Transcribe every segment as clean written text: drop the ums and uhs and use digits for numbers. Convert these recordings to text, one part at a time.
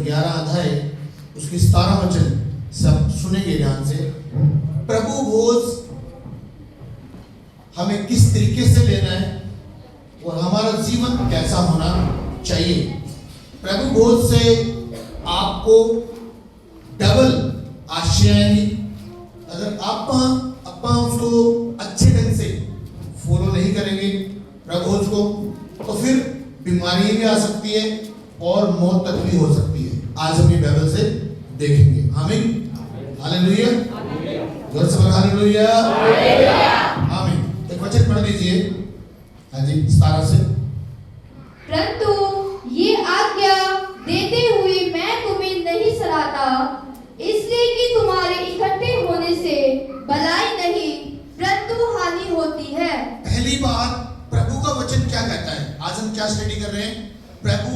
11 अध्याय उसकी 17 वचन सब सुनेंगे ध्यान से। प्रभु भोज हमें किस तरीके से लेना है और हमारा जीवन कैसा होना चाहिए। प्रभु भोज से आपको डबल आशीष आएंगी। अगर आप उसको अच्छे ढंग से फॉलो नहीं करेंगे प्रभु भोज को, तो फिर बीमारी भी आ सकती है और मौत तक भी हो सकती है। आज हम ये बाइबल से देखेंगे। आमीन, हालेलुया, जोर से बोलो हालेलुया, आमीन। एक वचन पढ़ दीजिए, हाँ जी, 17 से। परंतु ये आज्ञा देते हुए मैं तुम्हें नहीं सलाहता, इसलिए कि तुम्हारे इकट्ठे होने से भलाई नहीं परंतु हानि होती है। पहली बात प्रभु का वचन क्या कहता है। आज हम क्या स्टडी कर रहे हैं? प्रभु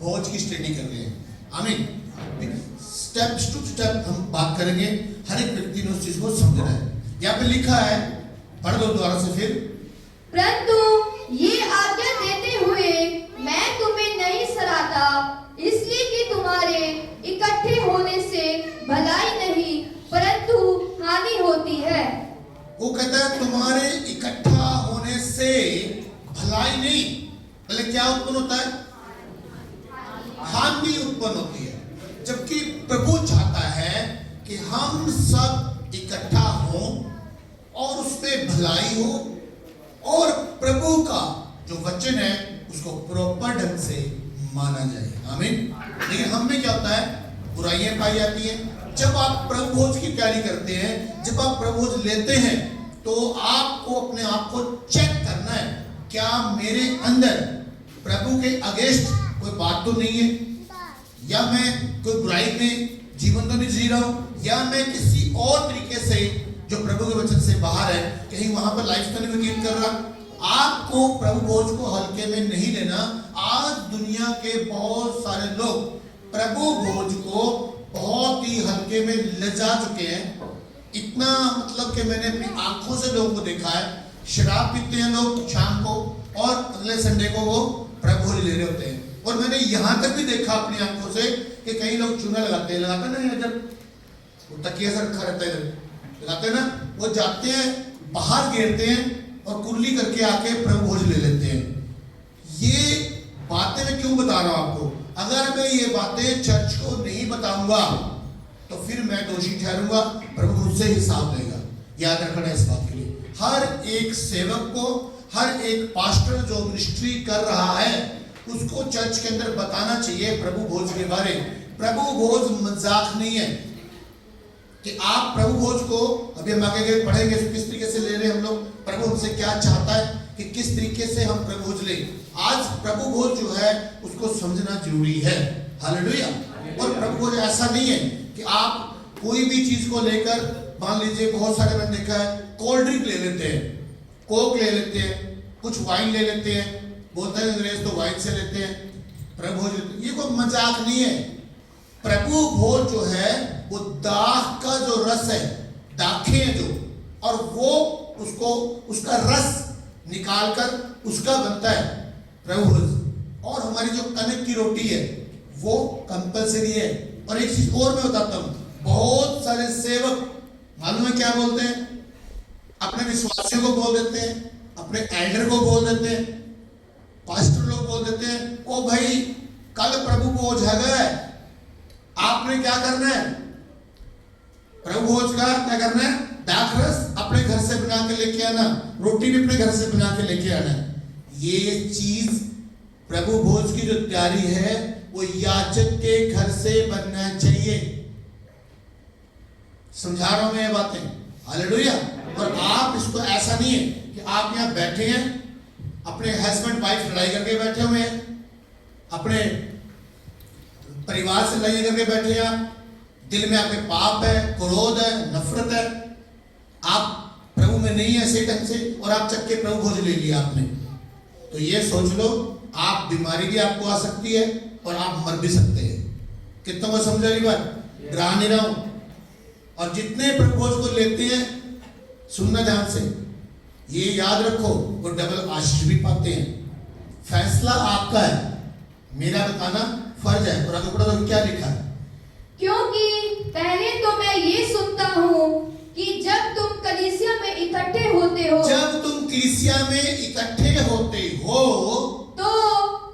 भोज की स्टडी कर रहे हैं। आमीन। स्टेप टू स्टेप हम बात करेंगे। हर एक व्यक्ति ने उस चीज को समझना है। यहाँ पे लिखा है, पढ़ दो दोबारा से फिर। परंतु ये आज्ञा देते हुए मैं तुम्हें नहीं सलाहता, इसलिए कि तुम्हारे इकट्ठे होने से भलाई नहीं परंतु हानि होती है। वो कहता है तुम्हारे इकट्ठा होने से भलाई नहीं, पहले क्या उत्पन्न होता है? हानि उत्पन्न होती है। जबकि प्रभु चाहता है कि हम सब इकट्ठा हों और उसमें भलाई हो और प्रभु का जो वचन है उसको प्रॉपर ढंग से माना जाए। आमीन। लेकिन हम में क्या होता है? बुराइयां पाई जाती हैं। जब आप प्रभु भोज की तैयारी करते हैं, जब आप प्रभु भोज लेते हैं, तो आपको अपने आप को चेक करना है, क्या मेरे अंदर प्रभु के अगेंस्ट कोई बात तो नहीं है, या मैं कोई बुराई में जीवन तो नहीं जी रहा हूं, या मैं किसी और तरीके से जो प्रभु के वचन से बाहर है, कहीं वहां पर लाइफ तो नहीं व्यतीत कर रहा। आपको प्रभु भोज को हल्के में नहीं लेना। आज दुनिया के बहुत सारे लोग प्रभु भोज को बहुत ही हल्के में ले जा चुके हैं। इतना मतलब कि मैंने अपनी आंखों से लोगों को देखा है, शराब पीते हैं लोग शाम को और अगले संडे को वो प्रभु भोज ले रहे होते हैं। और मैंने यहाँ तक भी देखा अपनी आंखों से कि कई लोग चूना लगाते ना इधर, वो तकिया से रखा रहता है इधर, लगाते हैं ना, वो जाते हैं बाहर गिरते हैं और कुर्ली करके आके प्रभु भोज ले लेते हैं। ये बातें मैं क्यों बता रहा हूं आपको? अगर मैं ये बातें चर्च को नहीं बताऊंगा तो फिर मैं दोषी ठहरूंगा, प्रभु मुझसे हिसाब लेगा। याद रखना इस बात के लिए। हर एक सेवक को, हर एक पास्टर जो मिनिस्ट्री कर रहा है, उसको चर्च के अंदर बताना चाहिए प्रभु भोज के बारे। प्रभु भोज मजाक नहीं है कि आप प्रभु भोज को, अभी हम आगे पढ़ेंगे किस तरीके से ले रहे हैं हम लोग, प्रभु हमसे क्या चाहता है कि किस तरीके से हम प्रभु भोज ले। आज प्रभु भोज जो है उसको समझना जरूरी है। हालेलुया। और प्रभु भोज ऐसा नहीं है कि आप कोई भी चीज को लेकर, मान लीजिए बहुत सारे मैंने देखा है कोल्ड ड्रिंक ले लेते हैं, कोक ले लेते हैं, कुछ वाइन ले लेते हैं, बोलते हैं अंग्रेज तो वाइन से लेते हैं, प्रभु भोज। ये कोई मजाक नहीं है। प्रभु भोज जो है वो दाख का जो रस है, दाखें हैं जो, और वो उसको उसका रस निकालकर उसका बनता है प्रभु भोज। और हमारी जो कनक की रोटी है वो कंपलसरी है। और एक चीज और मैं बताता हूं, बहुत सारे सेवक मालूम है क्या बोलते हैं? अपने विश्वासियों को बोल देते हैं, अपने एल्डर को बोल देते हैं, पास्टर लोग बोल देते हैं, ओ भाई कल प्रभु भोज है, आपने क्या करना है? प्रभु भोज का क्या करना है? दाख रस अपने घर से बना के लेके आना, रोटी भी अपने घर से बना के लेके आना। ये चीज प्रभु भोज की जो तैयारी है वो याजक के घर से बनना चाहिए। समझा रहा हूं मैं ये बातें। हालेलुया। और आप इसको ऐसा नहीं है कि आप यहां बैठे हैं, अपने हस्बैंड वाइफ लड़ाई करके बैठे हुए हैं, अपने परिवार से लड़ाई करके बैठे हैं, दिल में आपके पाप है, क्रोध है, नफरत है, आप प्रभु में नहीं है सही ढंग से, और आप चक्के के प्रभु भोज ले लिया आपने, तो ये सोच लो आप बीमारी भी आपको आ सकती है और आप मर भी सकते हैं। कितनों को समझ रही बात? डरा नहीं रहा हूं। और जितने प्रभु भोज को लेते हैं, सुनना ध्यान से, ये याद रखो, वो डबल आशीष भी पाते हैं। फैसला आपका है, मेरा बताना फर्ज है। और आगे पढ़ो तो क्या लिखा है? क्योंकि पहले तो मैं ये सुनता हूँ कि जब तुम कलीसिया में इकट्ठे होते हो, जब तुम कलीसिया में इकट्ठे होते हो तो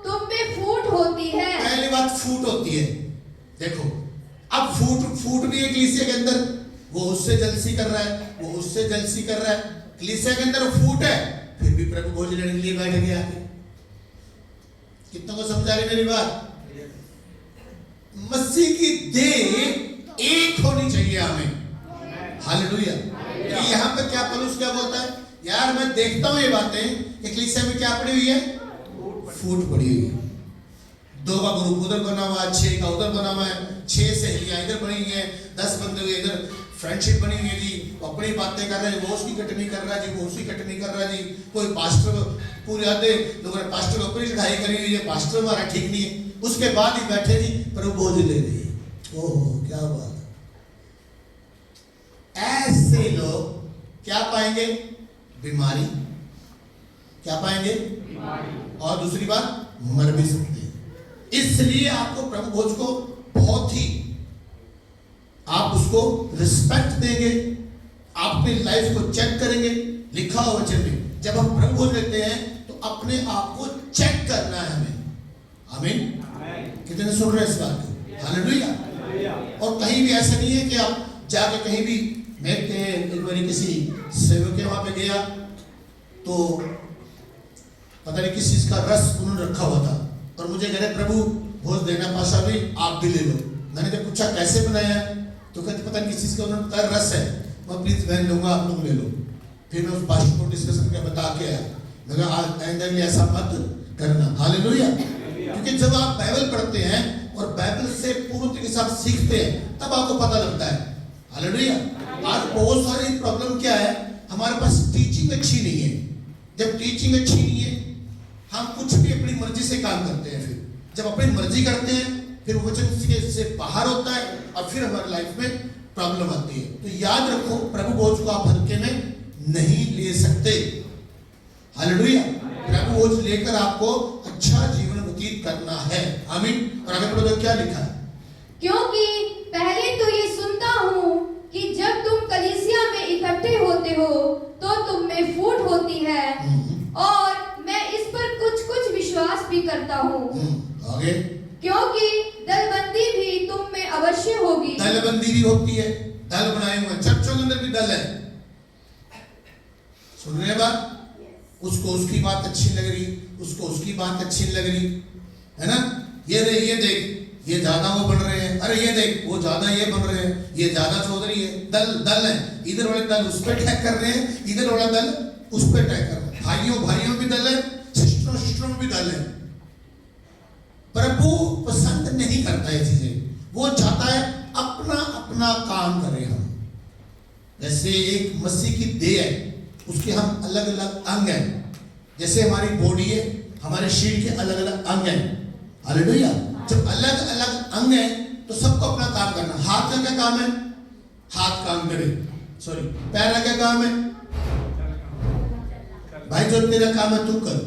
तुम में फूट होती है। पहली बात फूट होती है। देखो अब फूट भी है कलीसिया के अंदर, वो उससे जलसी कर रहा है, वो उससे जलसी कर रहा है, कलीसिया के अंदर फूट है, फिर भी प्रभु भोज लेने के लिए बैठ गया। कितनों को समझा रही मेरी बात? मसीह की देह एक होनी चाहिए हमें। हालेलुया। यहाँ पे क्या पौलुस क्या बोलता है? यार मैं देखता हूँ ये बातें कि कलीसिया में क्या पड़ी हुई है? फूट पड़ी हुई है। 2 का ग्रुप उधर बना हुआ है, 6 का उधर बना हुआ है, 6 सहेलियां इधर बनी हुई है, 10 बंदे इधर फ्रेंडशिप बनी हुई है जी, अपनी बातें कर रहे हैं, वो उसकी कट नहीं कर रहा जी, वो उसकी कट नहीं कर रहा जी। कोई पास्टर पूरे आधे लोगों ने पास्टर को अपनी चढ़ाई करी हुई है, पास्टर हमारा ठीक नहीं है, उसके बाद ही बैठे जी प्रभु बोझ ले रही है। ओह क्या बात है। ऐसे लोग क्या पाएंगे? बीमारी। क्या पाएंगे? और दूसरी बात मर भी सकते हैं। इसलिए आपको प्रभु भोज को बहुत ही आप उसको रिस्पेक्ट देंगे, आप अपनी लाइफ को चेक करेंगे। लिखा हुआ वचन में जब हम प्रभु भोज लेते हैं तो अपने आप को चेक करना है हमें। आमीन। कितने सुन रहे हैं इस बात को? हालेलुया। और कहीं भी ऐसा नहीं है कि आप जाके कहीं भी, मैं एक बार किसी सेवक के वहां पे गया तो पता नहीं किस चीज का रस उन्होंने रखा हुआ था और मुझे कह रहे प्रभु भोज देना पाशा भी आप भी ले लो। मैंने जब पूछा कैसे बनाया है तो कहते पता नहीं किस चीज का उन्होंने बताया रस है, मैं प्लीज मैं लूंगा आप लोग ले लो। फिर मैं उस पास्टर को डिस्कशन करके बता के आया, मैं आइंदा ऐसा मत करना। हालेलुया। क्योंकि जब आप बाइबल पढ़ते हैं और बाइबल से पूर्ण तरीके से आप सीखते हैं तब आपको पता लगता है। हालेलुया। आज बहुत सारी प्रॉब्लम क्या है, हमारे पास टीचिंग अच्छी नहीं है। जब टीचिंग अच्छी नहीं है हम कुछ भी अपनी मर्जी से काम करते हैं। फिर जब अपनी मर्जी करते हैं फिर वचन से बाहर होता है और फिर हमारी लाइफ में प्रॉब्लम आती है। तो याद रखो प्रभु भोज को आप हल्के में नहीं ले सकते। हालेलुया। प्रभु भोज लेकर आपको अच्छा जीवन व्यतीत करना है। आमीन। और आगे पढ़ो क्या लिखा है? क्योंकि पहले तो ये सुनता हूँ कि जब तुम कलीसिया में इकट्ठे होते हो तो तुम में फूट होती है, और मैं इस पर कुछ विश्वास भी करता हूँ। आगे क्योंकि दलबंदी भी तुम में अवश्य होगी। दलबंदी भी होती है, दल बनाए हुए चर्चों के अंदर भी दल है। सुन रहे बात? उसको उसकी बात अच्छी लग रही, उसको उसकी बात अच्छी लग रही है ना। ये देख ये ज्यादा वो बन रहे हैं, अरे ये देख वो ज्यादा ये बन रहे हैं, ये ज्यादा चौधरी है। दल है, इधर वाले दल उस पर अटैक कर रहे हैं, इधर वाला दल उस पर अटैक कर रहे हैं। भाइयों भी दल है, सिस्टरों भी दल है। प्रभु पसंद नहीं करता ये चीजें, वो चाहता है अपना अपना काम करें हम। जैसे एक मसीह की देह है, उसके हम अलग अलग अंग हैं। जैसे हमारी बॉडी है, हमारे शरीर के अलग अलग अंग हैं। हालेलुया। जब अलग अलग अंग हैं तो सबको अपना काम करना। हाथ का क्या काम है? हाथ काम करे। सॉरी, पैर का क्या काम है? भाई जो तेरा काम है तू कर।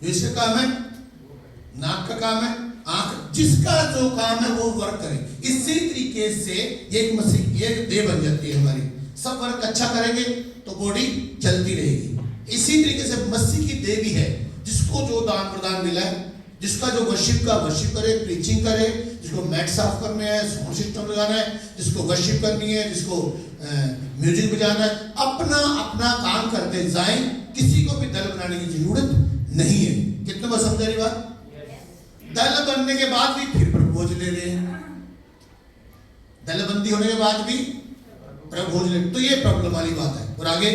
जो इसका काम है, नाक का काम है, आंख, जिसका जो काम है वो वर्क करे। इसी तरीके से एक मसीह एक देह बन जाती है हमारी। सब वर्क अच्छा करेंगे तो बॉडी चलती रहेगी। इसी तरीके से मसीह की देह भी है। जिसको जो दान प्रदान मिला है, जिसका जो वर्शिप का वर्शिप करे, प्रीचिंग करे, जिसको मैट साफ करने हैं, साउंड सिस्टम लगाना है, जिसको वर्शिप करनी है, जिसको म्यूजिक बजाना है, अपना अपना काम करते जाएं। किसी को भी दल बनाने की जरूरत नहीं है। कितना बार समझा रही बात? दल बनने के बाद भी फिर प्रभु भोज ले रहे हैं, दलबंदी होने के बाद भी प्रभु भोज ले, तो ये प्रॉब्लम वाली बात है। और आगे,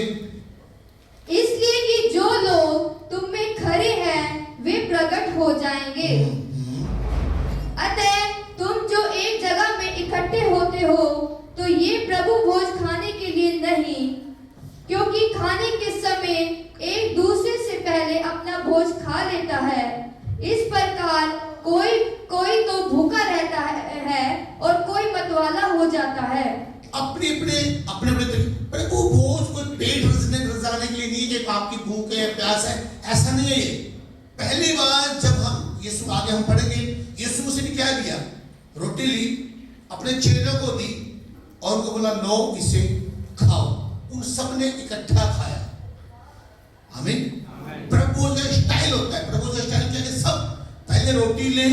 इसलिए कि जो लोग तुम में खरे हैं वे प्रकट हो जाएंगे। अतः तुम जो एक जगह में इकट्ठे होते हो तो ये प्रभु भोज खाने के लिए नहीं, क्योंकि खाने के समय एक दूसरे से पहले अपना भोज खा लेता है। इस प्रकार कोई तो भूखा रहता है और कोई मतवाला हो जाता है। अपने प्रभु भोज कोई पेट रसाने के लिए नहीं कि आपकी भूख है, प्यास है, ऐसा नहीं है। ये पहली बार जब हम यीशु आगे हम पढ़ेंगे, यीशु मसीह ने क्या किया? रोटी ली, अपने चेलों को दी और उनको बोला लो इसे खाओ। उन सब ने इकट्ठा खाया। आमीन। प्रभु का स्टाइल होता है, प्रभु का स्टाइल क्या है? सब पहले रोटी ले,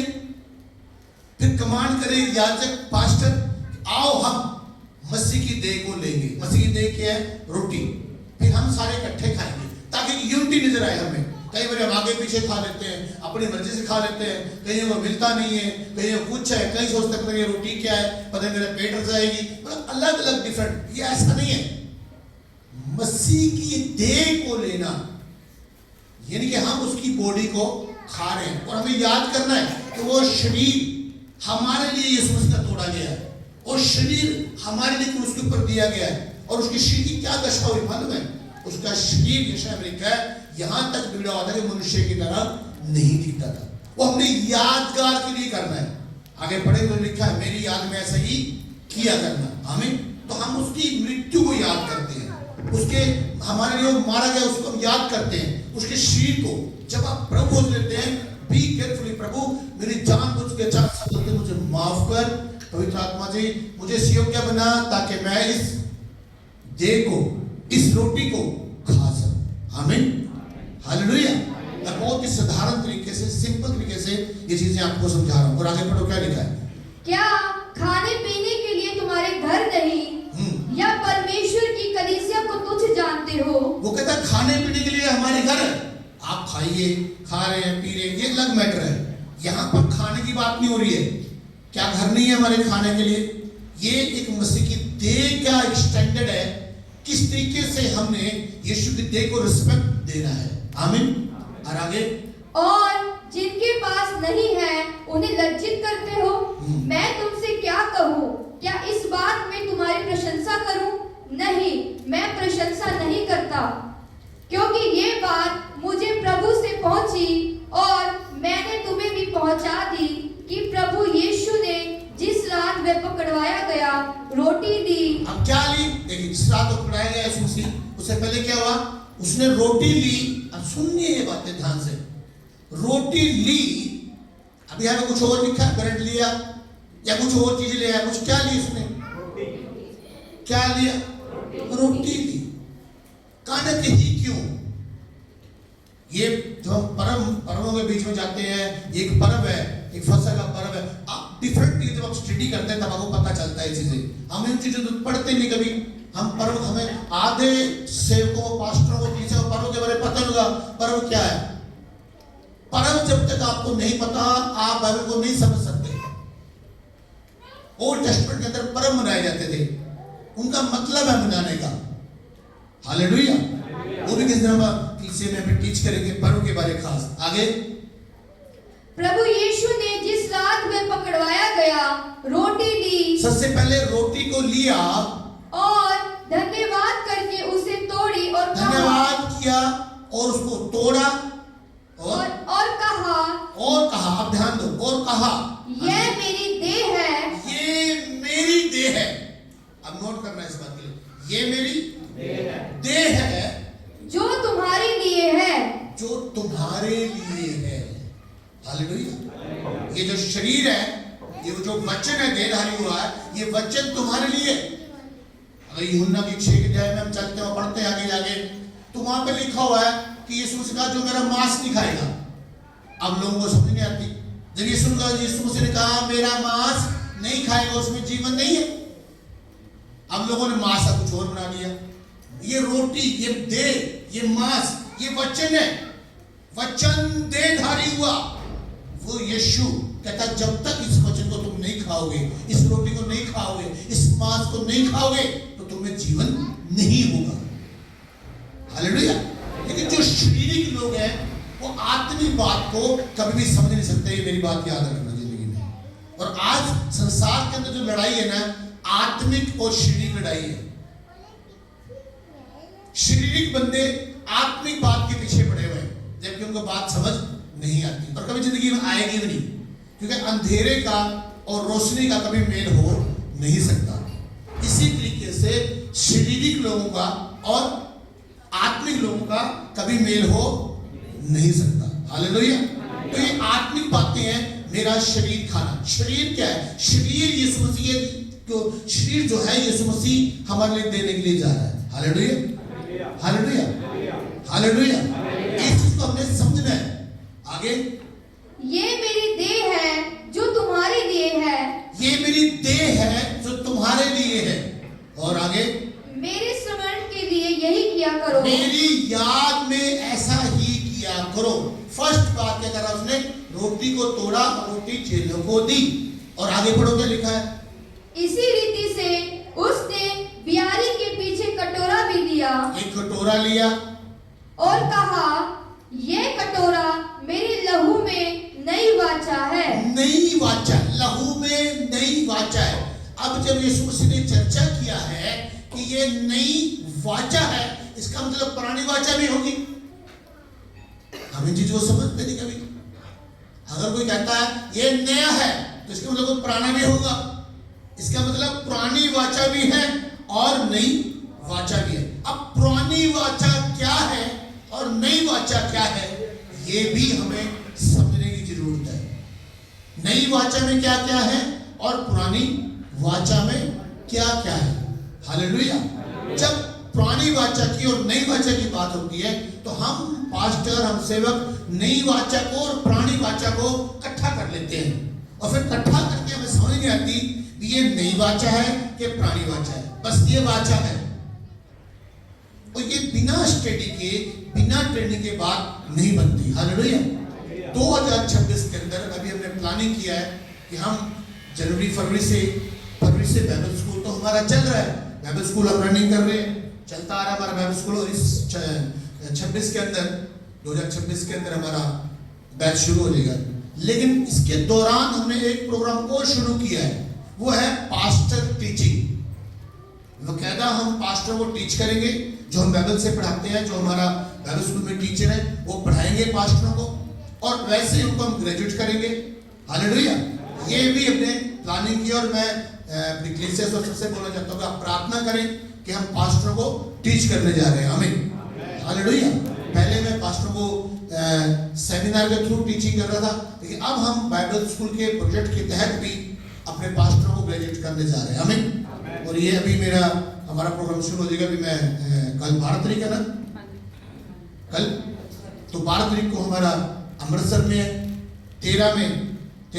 फिर कमांड करे याजक पास्टर, आओ हम मसीह की देह को लेंगे। मसीह की देह क्या है? रोटी। फिर हम सारे इकट्ठे खाएंगे ताकि यूनिटी नजर आए हमें। कई बार हम आगे पीछे खा लेते हैं, अपनी मर्जी से खा लेते हैं, कहीं वो मिलता नहीं है, कहीं वो कुछ है, कहीं सोचते हैं पता नहीं रोटी क्या है, पता नहीं मेरा पेट रख जाएगी, मतलब अलग अलग डिफरेंट। ये ऐसा नहीं है। मसीह की देह को लेना यानी कि हम उसकी बॉडी को खा रहे हैं और हमें याद करना है कि वो शरीर हमारे लिए यीशु मसीह का तोड़ा गया है और शरीर हमारे लिए क्रूस के ऊपर दिया गया है। और उसके शरीर की क्या दशा हुई मालूम है? उसका शरीर यशायाह में लिखा है यहां तक बिगड़ा हुआ था कि मनुष्य की तरह नहीं दिखता था। वो हमने यादगार के लिए करना है। आगे पढ़े तो लिखा है मेरी याद में ऐसा ही किया करना। आमीन। तो हम उसकी मृत्यु को याद करते हैं, उसके हमारे लिए मारा गया उसको हम याद करते हैं, उसके शरीर को। जब आप प्रभु बोल लेते हैं बी केयरफुली, प्रभु मेरी जान बुझ के बोलते मुझे माफ कर, पवित्र आत्मा जी मुझे योग्य बना ताकि मैं इस देह को, इस रोटी को खा सकूं। आमीन। हालेलुया। मैं बहुत ही साधारण तरीके से, सिंपल तरीके से ये चीजें आपको समझा रहा हूं। और आगे पढ़ो क्या लिखा है? क्या खाने पीने के लिए तुम्हारे घर नहीं या परमेश्वर की कलीसिया को तुच्छ जानते हो? वो कहता है खाने पीने के लिए हमारे घर है, आप खाइए, खा रहे हैं, पी रहे हैं, ये अलग मैटर है। यहाँ पर खाने की बात नहीं हो रही है। क्या घर नहीं है हमारे खाने के लिए? ये एक मसीह की देह का एक स्टैंडर्ड है, किस तरीके से हमने यीशु की देह को रिस्पेक्ट देना है। आमीन। और आगे, और जिनके पास नहीं है उन्हें लज्जित करते हो। मैं तुमसे क्या कहूँ? क्या इस बात में तुम्हारी प्रशंसा करूं? नहीं, मैं प्रशंसा नहीं करता, क्योंकि ये बात मुझे प्रभु से पहुंची और मैंने तुम्हें भी पहुंचा दी कि प्रभु यीशु ने जिस रात वह पकड़वाया गया रोटी ली। अब क्या ली? देखिए जिस रात वो पकड़ाया गया यीशु मसीह, उससे पहले क्या हुआ? उसने रोटी ली। अब सुनिए ये बातें ध्यान से। रोटी ली, अभी यहाँ पे कुछ और लिखा है, ब्रेड लिया या कुछ और चीज लिया, कुछ क्या ली उसने? क्या लिया? रोटी ली। कहने के ही क्यों? ये जो हम पर्वों के बीच में जाते हैं, एक पर्व है, एक फसल का पर्व है। आप डिफरेंट जब आप स्टडी करते हैं तब आपको पता चलता है चीजें। हम इन चीजों को पढ़ते नहीं कभी। हम पर्व, हमें आधे सेवकों पास्टरों को चीजें पर्व के बारे में पता होगा पर्व क्या है। पर्व जब तक आपको नहीं पता आप बाइबल को नहीं समझ सकते। ओल्ड टेस्टमेंट के अंदर पर्व मनाए जाते थे, उनका मतलब है मनाने का। हालेलुया। वो भी किस तरह पीछे में टीच करेंगे पर्व के बारे खास। आगे, प्रभु यीशु ने जिस रात में पकड़वाया गया रोटी ली। सबसे पहले रोटी को लिया और धन्यवाद करके उसे तोड़ी और धन्यवाद किया और उसको तोड़ा और कहा, आप ध्यान दो, और कहा यह मेरी देह है। ये मेरी देह है। अब नोट करना इस बात के लिए, ये मेरी देह है जो तुम्हारे लिए है। जो तुम्हारे लिए है। हालेलुया। ये जो शरीर है, ये जो वचन है देहधारी हुआ है, ये वचन तुम्हारे लिए। अगर यूहन्ना की 6 अध्याय में हम चलते हैं, पढ़ते हैं आगे जाके, तो वहां पे लिखा हुआ है कि यीशु मसीह कहा जो मेरा मांस नहीं खाएगा। अब लोगों को समझ नहीं आती। जब यीशु मसीह ने कहा मेरा मांस नहीं खाएगा, उसमें जीवन नहीं है। अब लोगों ने मांस का कुछ और बना दिया। ये रोटी, ये देह, ये मांस, ये वचन है। वचन देहधारी हुआ। वो यीशु कहता जब तक इस वचन को तुम नहीं खाओगे, इस रोटी को नहीं खाओगे, इस मांस को नहीं खाओगे, तो तुम्हें जीवन नहीं होगा। हालेलुया। लेकिन जो शारीरिक लोग हैं वो आत्मिक बात को कभी भी समझ नहीं सकते। ये मेरी बात याद रखना जिंदगी में। और आज संसार के अंदर जो लड़ाई है ना, आत्मिक और शारीरिक लड़ाई है। शारीरिक बंदे आत्मिक बात के पीछे पड़े हुए हैं, जबकि उनको बात समझ नहीं आती और कभी जिंदगी में आएगी भी नहीं, क्योंकि अंधेरे का और रोशनी का कभी मेल हो नहीं सकता। इसी तरीके से शारीरिक लोगों का और आत्मिक लोगों का कभी मेल हो नहीं सकता। हालेलुया। तो ये आत्मिक बातें हैं, मेरा शरीर खाना। शरीर क्या है? शरीर यीशु मसीह को, शरीर जो है यीशु मसीह हमारे लिए देने के लिए जा रहा है। Hallelujah, hallelujah, hallelujah. इस चीज को हमने समझना है। आगे, ये मेरी देह है जो तुम्हारे लिए है। ये मेरी देह है जो तुम्हारे लिए है। और आगे, मेरे स्मरण के लिए यही किया करो। मेरी याद में ऐसा ही किया करो। फर्स्ट बात क्या करा उसने? रोटी को तोड़ा, रोटी चेलों को दी। और आगे पढ़ो क्या लिखा है? इसी रीति से उसने बियारी के पीछे कटोरा भी लिया। एक कटोरा लिया और कहा, यह कटोरा मेरे लहू में नई वाचा है। नई वाचा, लहू में नई वाचा है। अब जब यीशु मसीह ने चर्चा किया है कि ये नई वाचा है, इसका मतलब पुरानी वाचा भी होगी। हम इन चीजों को समझते नहीं कभी। अगर कोई कहता है ये नया है तो इसका मतलब वो पुराना भी होगा। इसका मतलब पुरानी वाचा भी है और नई वाचा भी है। अब पुरानी वाचा क्या है और नई वाचा क्या है, ये भी हमें समझने की जरूरत है। नई वाचा में क्या क्या है और पुरानी वाचा में क्या क्या है। हालेलुया। जब पुरानी वाचा की और नई वाचा की बात होती है तो हम पास्टर, हम सेवक नई वाचा को और पुरानी वाचा को इकट्ठा कर लेते हैं और फिर इकट्ठा करके हमें समझ नहीं आती ये नई वाचा है कि पुरानी वाचा है। बस ये वाचा है और ये बिना स्टडी के, बिना ट्रेनिंग के बाद नहीं बनती। हालेलुया। 2026 के अंदर अभी हमने प्लानिंग किया है कि हम जनवरी फरवरी से बाइबल स्कूल तो हमारा चल रहा है। बाइबल स्कूल हम रनिंग कर रहे हैं, चलता आ रहा है हमारा बाइबल स्कूल। और इस 2026 के अंदर हमारा बैच शुरू हो जाएगा। लेकिन इसके दौरान हमने एक प्रोग्राम और शुरू किया है, वो है पास्टर टीचिंग। बकायदा हम पास्टर को टीच करेंगे, जो हम बाइबल से पढ़ाते हैं, जो हमारा बाइबल स्कूल में टीचर है वो पढ़ाएंगे पास्टरों को, और वैसे ही उनको हम ग्रेजुएट करेंगे। हालेलुया। ये भी हमने प्लानिंग की। और मैं अपनी कलीसिया से सबसे बोलना चाहता हूँ कि आप प्रार्थना करें कि हम पास्टरों को टीच करने जा रहे हैं। आमीन, हालेलुया। पहले मैं पास्टरों को सेमिनार के थ्रू टीचिंग कर रहा था, लेकिन अब हम बाइबल स्कूल के प्रोजेक्ट के तहत भी अपने पास्टरों को ग्रेजुएट करने जा रहे हैं। आमीन। और ये अभी हमारा प्रोग्राम शुरू हो जाएगा। अभी मैं कल 12 तारीख है ना, कल तो 12 तारीख को हमारा अमृतसर में, 13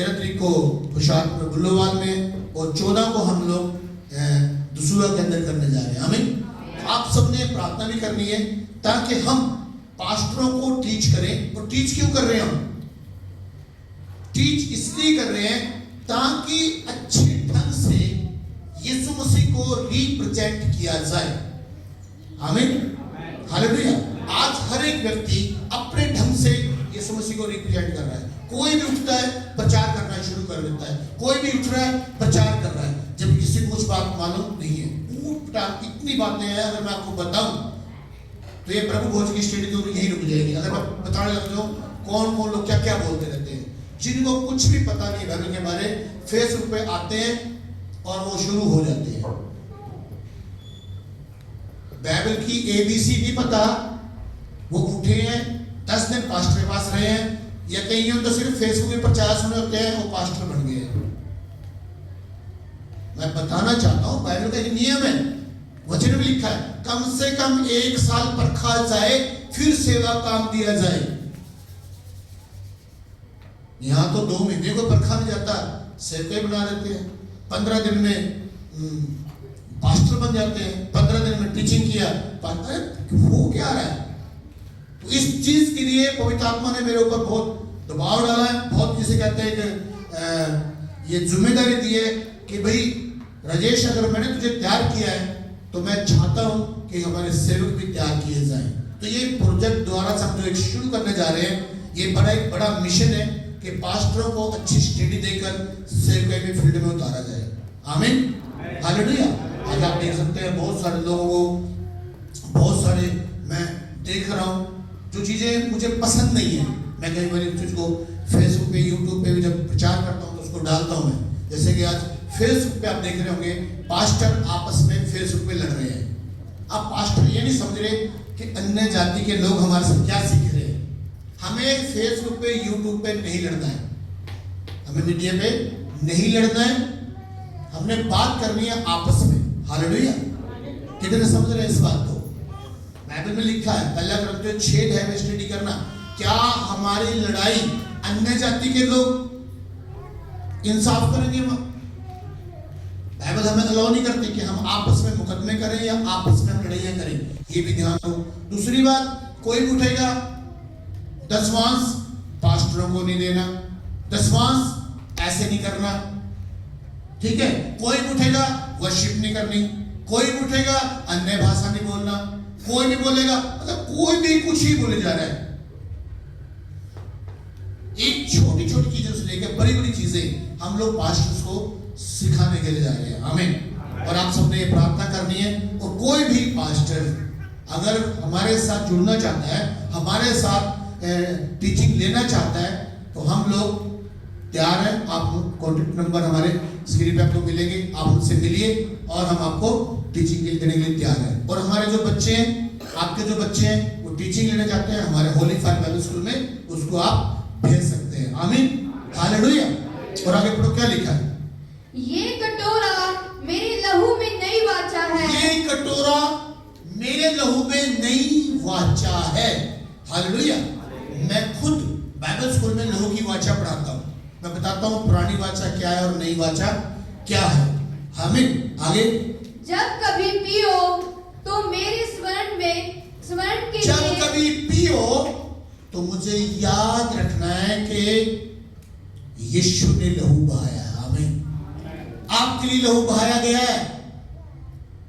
तारीख को हुशियारपुर बुल्लोवाल में, और 14 को हम लोग दसूरा के अंदर करने जा रहे हैं। आमीन। आप सबने प्रार्थना भी करनी है ताकि हम पास्टरों को टीच करें। और टीच क्यों कर रहे हैं? हम टीच इसलिए कर रहे हैं ताकि अच्छे ढंग से यीशु मसीह को रिप्रेजेंट किया जाए। आमीन, हालेलुया। आज हर एक व्यक्ति अपने ढंग से यीशु मसीह को रिप्रेजेंट कर रहा है। कोई भी उठता है प्रचार करना शुरू कर देता है, कोई भी उठ रहा है प्रचार कर रहा है, जब किसी को कुछ बात मालूम नहीं है। इतनी बातें हैं, अगर मैं आपको बताऊं तो ये प्रभु भोज की स्टडी तो यही रुक जाएगी। अगर मैं बताने लग जाऊं कौन कौन लोग क्या क्या बोलते रहते हैं, जिनको कुछ भी पता नहीं बाइबल के बारे, फेसबुक पे आते हैं और वो शुरू हो जाते हैं। बाइबल की ABC नहीं पता, वो उठे हैं 10 दिन पास्टर के पास रहे हैं, या कई तो सिर्फ फेसबुक पे प्रचार सुने होते हैं, वो पास्टर बन गए। मैं बताना चाहता हूं बाइबल का एक नियम है, वचन में लिखा है कम से कम 1 साल परखा जाए फिर सेवा काम दिया जाए। यहां तो 2 महीने को परखा नहीं जाता, सेवक बना देते हैं। 15 दिन में पास्टर बन जाते हैं, 15 दिन में टीचिंग किया। वो क्या रहा है? तो इस चीज के लिए पवित्र आत्मा ने मेरे ऊपर बहुत दबाव डाला है, बहुत जिसे कहते हैं कि ये जिम्मेदारी दी है कि भाई राजेश, अगर मैंने तुझे तैयार किया है तो मैं चाहता हूं कि हमारे सेवक भी तैयार किए जाएं। तो ये प्रोजेक्ट द्वारा से हम जो एक शुरू करने जा रहे हैं, ये एक बड़ा मिशन है कि पास्टरों को अच्छी स्टडी देकर सेवकाई में फील्ड में उतारा जाए। आमीन, हालेलुया। आज आप देख सकते हैं बहुत सारे लोगों को, बहुत सारे मैं देख रहा हूं जो चीजें मुझे पसंद नहीं है। मैं कई बार तुझको फेसबुक पे, यूट्यूब पे भी जब प्रचार करता हूं तो उसको डालता हूं मैं। जैसे कि आज फेसबुक पे आप देख रहे होंगे पास्टर आपस में फेसबुक पे लड़ रहे हैं। आप पास्टर ये नहीं समझ रहे कि अन्य जाति के लोग हमारे से क्या सीख रहे हैं। हमें फेसबुक पे, यूट्यूब पे नहीं लड़ना है, हमें मीडिया पे नहीं लड़ना है, हमने बात करनी है आपस में। हालेलुया। कितने समझ रहे हैं इस बात को? बाइबल में लिखा है, पहला क्रम 6 है, स्टडी करना। क्या हमारी लड़ाई अन्य जाति के लोग इंसाफ करेंगे? बाइबल हमें अलाउ नहीं करती कि हम आपस में मुकदमे करें या आपस में लड़ाइयां करें, ये भी ध्यान दो। दूसरी बात, कोई भी उठेगा दशमांश पास्टरों को नहीं देना, दशमांश ऐसे नहीं करना, ठीक है? कोई भी उठेगा वर्शिप नहीं करनी, कोई भी उठेगा अन्य भाषा नहीं बोलना, कोई नहीं बोलेगा, मतलब कोई भी कुछ ही बोले जा रहा है। एक छोटी छोटी चीजों से लेकर बड़ी बड़ी चीजें हम लोग पास्टर्स को सिखाने के लिए जा रहे हैं। आमीन। और आप सबने ये प्रार्थना करनी है। और कोई भी पास्टर अगर हमारे साथ जुड़ना चाहता है, हमारे साथ टीचिंग लेना चाहता है, तो हम लोग तैयार हैं। आप कॉन्टेक्ट नंबर हमारे स्क्रीन पे आपको मिलेंगे, आप उनसे मिलिए और हम आपको टीचिंग देने के लिए तैयार हैं। और हमारे जो बच्चे हैं, आपके जो बच्चे हैं वो टीचिंग लेना चाहते हैं हमारे होली फायर बाइबल स्कूल में, उसको आप भेज सकते हैं। आमीन। हालेलुया। और आगे पढ़ो, क्या लिखा है? ये कटोरा मेरे लहू में नई वाचा है। ये कटोरा मेरे लहू में नई वाचा है। हालेलुया। मैं खुद बाइबल स्कूल में लहू की वाचा पढ़ाता हूँ। मैं बताता हूँ पुरानी वाचा क्या है और नई वाचा क्या है। आमीन। आगे, जब कभी पियो तो मेरे स्मरण के जब लिए कभी पियो तो मुझे याद रखना है कि यीशु ने लहू बहाया है। आमीन। आपके लिए लहू बहाया गया है,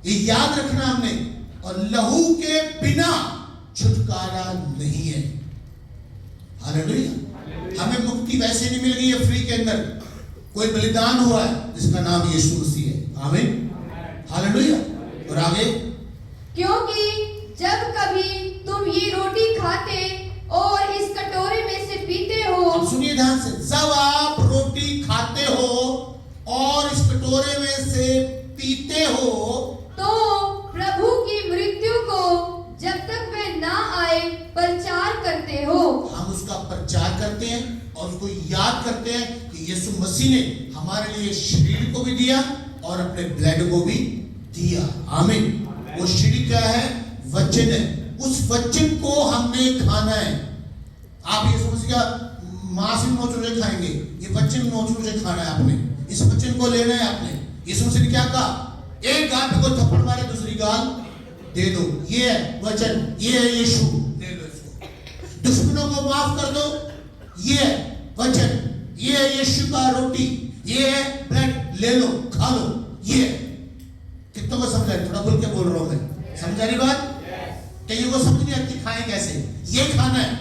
ये याद रखना हमने। और लहू के बिना छुटकारा नहीं है। हालेलुया। हमें मुक्ति वैसे नहीं मिल गई है फ्री के अंदर, कोई बलिदान हुआ है जिसका नाम यीशु मसीह है। आमीन। हालेलुया। और आगे, क्योंकि जब कभी तुम ये रोटी खाते और इस कटोरे में से पीते हो। अब सुनिए ध्यान से, जब आप रोटी खाते हो और इस कटोरे में से पीते हो तो प्रभु की मृत्यु को जब तक वह ना आए प्रचार करते हो। हम उसका प्रचार करते हैं और उसको याद करते हैं कि यीशु मसीह ने हमारे लिए शरीर को भी दिया और अपने ब्लड को भी दिया। आमीन। वो शरीर क्या है? वचन है। उस वचन को हमने खाना है। आप ये समझिएगा, मांस भी नोच के खाएंगे, ये वचन नोच के खाना है आपने, इस वचन को लेना है आपने। यीशु मसीह ने क्या कहा? एक गाल पे कोई थप्पड़ मारे, दूसरी गाल दे दो। ये है वचन, ये है यीशु, ले लो इसको। दुश्मनों को माफ कर दो, ये है वचन, ये है यीशु का रोटी, ये है ब्रेड, ले लो खा लो। ये कितनों को समझा? थोड़ा खुल के बोल रहा हूं मैं, समझा रही बात? कईयों को समझ नहीं आती खाएं कैसे। ये खाना है,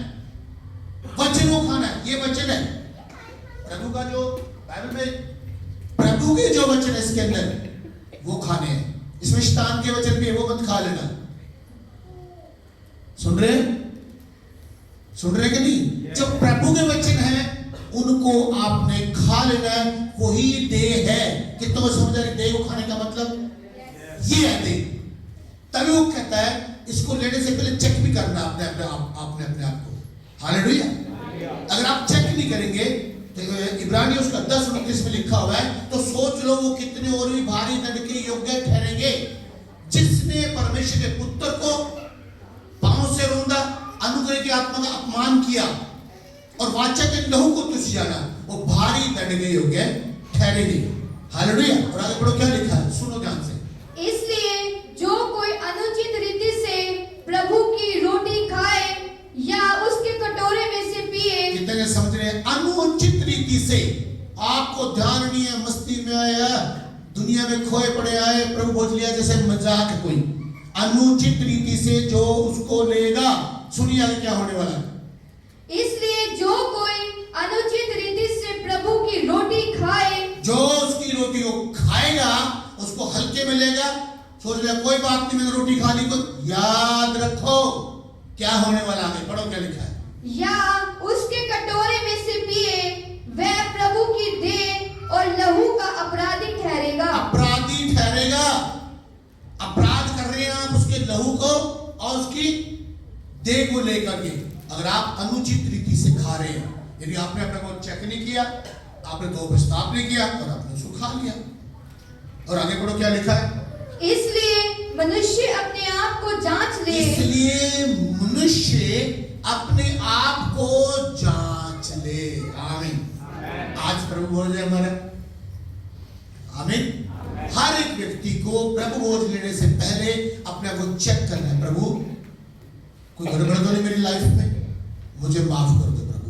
वचन को खाना है, ये वचन है प्रभु का। जो बाइबल में प्रभु के जो वचन है इसके अंदर वो खाने हैं। इसमें शैतान के वचन भी है, वो मत खा लेना। सुन रहे कि नहीं? जो प्रभु के वचन है उनको आपने खा लेना है, वही देह है। कितनों को समझ आ रही? देह को खाने का मतलब ये है देह। तभी वो कहता है इसको लेने से पहले चेक भी करना आपने अपने आप को। हालेलुया। अगर आप चेक नहीं करेंगे तो इब्रानियों उसका 10:29 में लिखा हुआ है, तो सोच लो वो कितने और भी भारी दंड के योग्य ठहरेंगे। जिसने परमेश्वर के पुत्र को पांव से रौंदा, अनुग्रह की आत्मा का अपमान किया और वाचा के लहू को तुच्छ जाना, वो भारी दंड के योग्य ठहरेंगे। हालेलुया। और आगे पढ़ो, क्या लिखा है? सुनो ध्यान से। इसलिए जो कोई अनुचित रीति से प्रभु की रोटी खाए या उसके कटोरे में से पिए। कितने समझ रहे हैं? अनुचित रीति से। आपको ध्यान नहीं है, मस्ती में आया, दुनिया में खोए पड़े आए, प्रभु भोज लिया जैसे मजाक है कोई। अनुचित रीति से जो उसको लेगा, सुनिए आगे क्या होने वाला है। इसलिए जो कोई अनुचित रीति से प्रभु की रोटी खाए, जो उसकी रोटी को खाएगा उसको हल्के में लेगा, सोच लिया कोई बात नहीं, मैंने रोटी खा ली। तो याद रखो क्या होने वाला है। पढ़ो क्या लिखा है। या उसके कटोरे में से पिए, वह प्रभु की देह और लहू का अपराधी ठहरेगा। अपराधी ठहरेगा। अपराध कर रहे हैं आप उसके लहू को और उसकी देह को लेकर के। अगर आप अनुचित रीति से खा रहे हैं, यदि आपने अपने को चेक नहीं किया, आपने तो प्रस्ताव नहीं किया और आपने उसको खा लिया। और आगे पढ़ो क्या लिखा है, इसलिए मनुष्य अपने आप को जांच ले। इसलिए मनुष्य अपने आप को जांच ले। आमीन। आज प्रभु बोल रहे हमारा आमीन। हर एक व्यक्ति को प्रभु बोझ लेने से पहले अपने आप को चेक करना है, प्रभु कोई गड़बड़ तो नहीं मेरी लाइफ में, मुझे माफ कर दो प्रभु,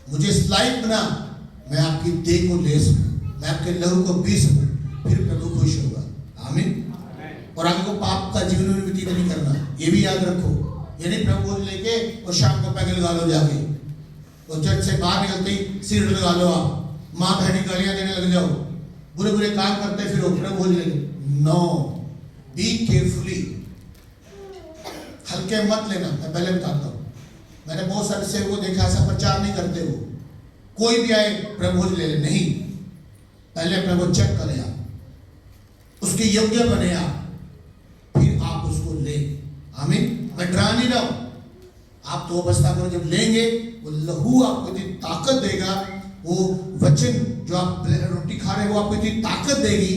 मुझे इस लाइफ बना मैं आपकी देह को ले सकूं, मैं आपके लहू को पी सकूं, फिर प्रभु खुश होगा। आमीन। और आगे को पाप का जीवन में व्यतीत नहीं करना, ये भी याद रखो। ये नहीं प्रभु बोझ लेके और शाम को पैग लगा लो जाके, और चर्च से बाहर निकलते ही सिर लगा लो, आप माँ बहनी गालियां देने लग जाओ, बुरे बुरे काम करते फिर प्रभु बोझ लेंगे। नो, बी केयरफुली, हल्के मत लेना। मैं पहले बताता हूँ, मैंने बहुत सारे सेवकों को देखा ऐसा प्रचार नहीं करते, वो कोई भी आए प्रभु बोझ ले ले, नहीं, पहले अपने को चेक करें आप, उसके योग्य बने आप, फिर आप उसको ले। आमीन। मैं डरा नहीं रहा हूं, आप तो अवस्था को जब लेंगे वो लहू आपको इतनी ताकत देगा, वो वचन जो आप रोटी खा रहे हैं वो आपको इतनी ताकत देगी,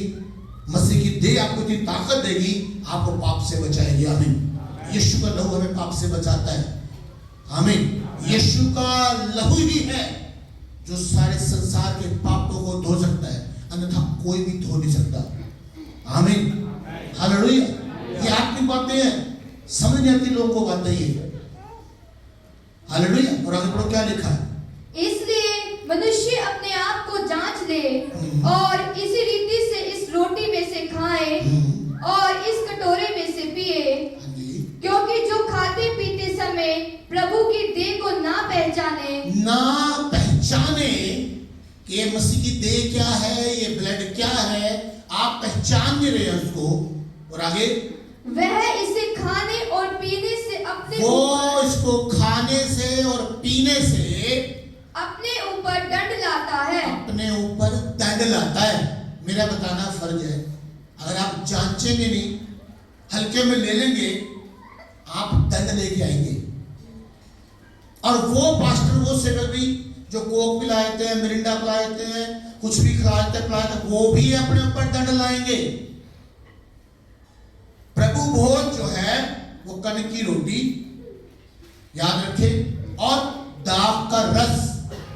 मसीह की देह आपको इतनी ताकत देगी, आपको पाप से बचाएगी। आमीन। यीशु का लहू हमें पाप से बचाता है। आमीन। यीशु का लहू ही है जो सारे संसार के पापों को धो सकता है, अन्यथा कोई भी धो नहीं सकता। आमीन। हालेलुया। ये आत्मिक बातें हैं, समझ नहीं आती लोगों को बातें ये। हालेलुया। और आगे पढ़ो क्या लिखा है, इसलिए मनुष्य अपने आप को जांच ले और इसी रीति से इस रोटी में से खाए और इस कटोरे में से पिए, क्योंकि जो खाते पीते समय प्रभु की देह को ना पहचाने कि ये मसीह की देह क्या है, ये ब्लड क्या है, आप पहचान नहीं रहे उसको। और आगे, वह इसे खाने और पीने से अपने वो इसको खाने से और पीने से अपने ऊपर दंड लाता है, अपने ऊपर दंड लाता है। मेरा बताना फर्ज है, अगर आप जांचेंगे नहीं, हल्के में ले लेंगे, आप दंड लेके आएंगे। और वो पास्टर, वो सेवक भी जो कोक पिलाते हैं, मिरिंडा पिलाते हैं, कुछ भी खिलाते पिलाते, वो भी अपने ऊपर दंड लाएंगे। प्रभु भोज जो है वो कनक की रोटी, याद रखें, और दाख का रस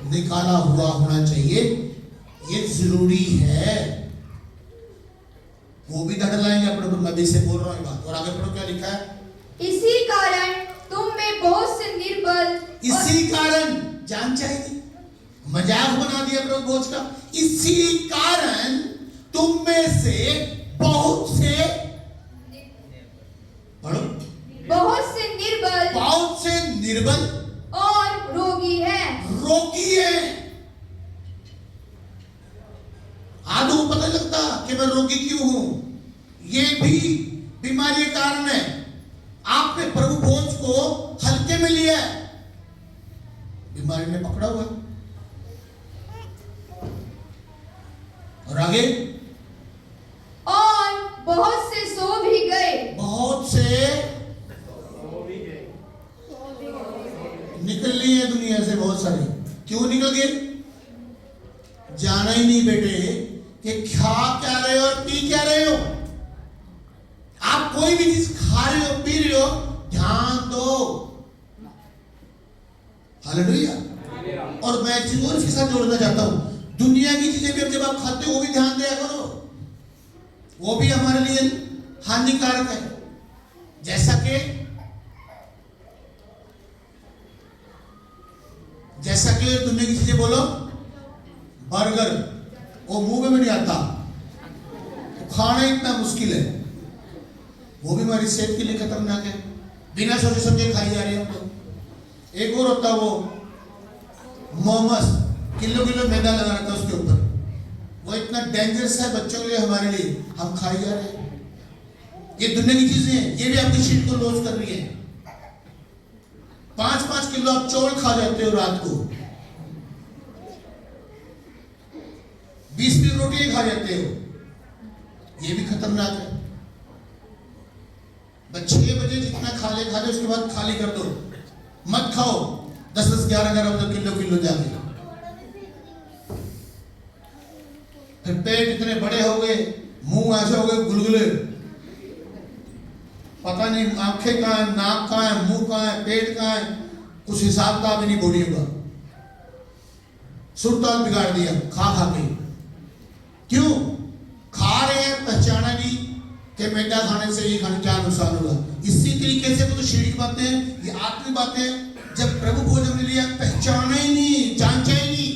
निकाला हुआ होना चाहिए, ये जरूरी है। वो भी दंड लाएंगे अपने ऊपर। मैं भी से बोल रहा हूं बात। और आगे पढ़ो क्या लिखा है, इसी कारण तुम में बहुत से निर्बल, इसी कारण, जान चाहिए, मजाक बना दिया प्रभु भोज का। इसी कारण तुम में से बहुत से, पढ़ो, बहुत से निर्बल, बहुत से निर्बल और रोगी है। रोगी है। आदमी को पता लगता कि मैं रोगी क्यों हूं, ये भी बीमारी के कारण है। आपने प्रभु भोज को हल्के में लिया है, बीमारी ने पकड़ा हुआ। और आगे, और बहुत से सो भी गए, बहुत से निकल ली है दुनिया से, बहुत सारे। क्यों निकल गए, जाना ही नहीं बेटे कि खा क्या रहे हो और पी क्या रहे हो। आप कोई भी चीज खा रहे हो, पी रहे हो, ध्यान दो। हालेलुया। और मैं एक चीज और इसके साथ जोड़ना चाहता हूं, दुनिया की चीजें भी जब आप खाते हो वो भी ध्यान दिया करो, वो भी हमारे लिए हानिकारक है। जैसा कि दुनिया की चीजें बोलो, बर्गर, वो मुंह में भी नहीं आता, तो खाना इतना मुश्किल है, वो भी हमारी सेहत के लिए खतरनाक है, बिना सोचे समझे खाई जा रही है हम लोग। एक और होता है वो मोमोस, किलो किलो मैदा लगा रहता है उसके ऊपर, वो इतना डेंजरस है बच्चों के लिए, हमारे लिए, हम खाई जा रहे हैं। ये दुनिया की चीजें हैं, ये भी आपकी शरीर को लॉस कर रही है। 5-5 किलो आप चौल खा जाते हो रात को, 20 रोटी खा जाते हो, ये भी खतरनाक है। बस 6 बजे जितना खा ले उसके बाद खाली कर दो, मत खाओ 10-10, 11-11 किलो जाके। फिर पेट इतने बड़े हो गए, मुंह ऐसे हो गए गुलगुले, पता नहीं आंखें कहाँ है, नाक कहाँ है, मुंह कहाँ है, पेट कहाँ है, कुछ हिसाब का भी नहीं बॉडी का। सुरताल बिगाड़ दिया खा खा के। क्यों खा रहे हैं? पहचाना नहीं कि मैदा खाने से ये खाने क्या नुकसान होगा। इसी तरीके से वो तो शारीरिक बातें हैं, ये आत्मिक बातें हैं। जब प्रभु भोजन ने लिया पहचाना ही नहीं, जांचा ही नहीं,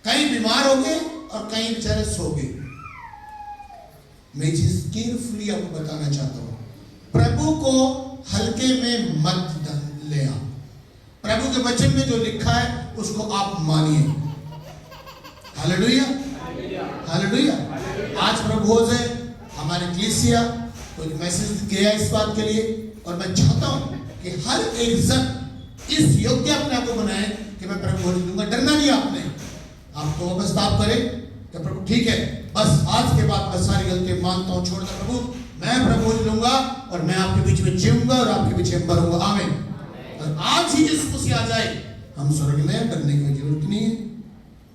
कहीं बीमार हो गए और कहीं बेचारे सो गए। मैं चीज केयरफुली आपको बताना चाहता हूं, प्रभु को हल्के में मत ले आओ। प्रभु के वचन में जो लिखा है उसको आप मानिए। Hallelujah, hallelujah. आज प्रभु भोज है, हमारे कलीसिया को एक मैसेज किया इस बात के लिए, और मैं चाहता हूं कि हर एक जन इस योग्य अपने आप को बनाए कि मैं प्रभु भोज दूंगा। डरना नहीं आपने, आपको प्रस्ताव करे कि प्रभु ठीक है, बस आज के बाद मैं सारी गलती मानता हूं, छोड़ दो प्रभु, मैं प्रभु भोज लूंगा और मैं आपके बीच में जीऊंगा और आपके पीछे मरूंगा। आमीन। और आज ही इस खुशी आ जाए, हम स्वर्ग में डरने की जरूरत नहीं है।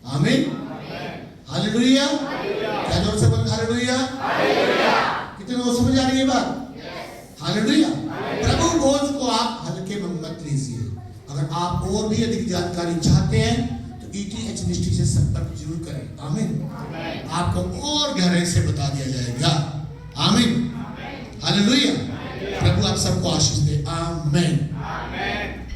आमीन, हालेलुया। क्या जोर से बोल हालेलुया। कितने लोग समझ आ रही है बात? हालेलुया। प्रभु भोज को आप हल्के में मत लीजिए। अगर आप और भी अधिक जानकारी चाहते हैं तो ETH मिनिस्ट्री से संपर्क जरूर करें। आमीन। आपको और गहराई से बता दिया जाएगा। आमीन, हालेलुया। प्रभु आप सबको आशीष दे। आमीन।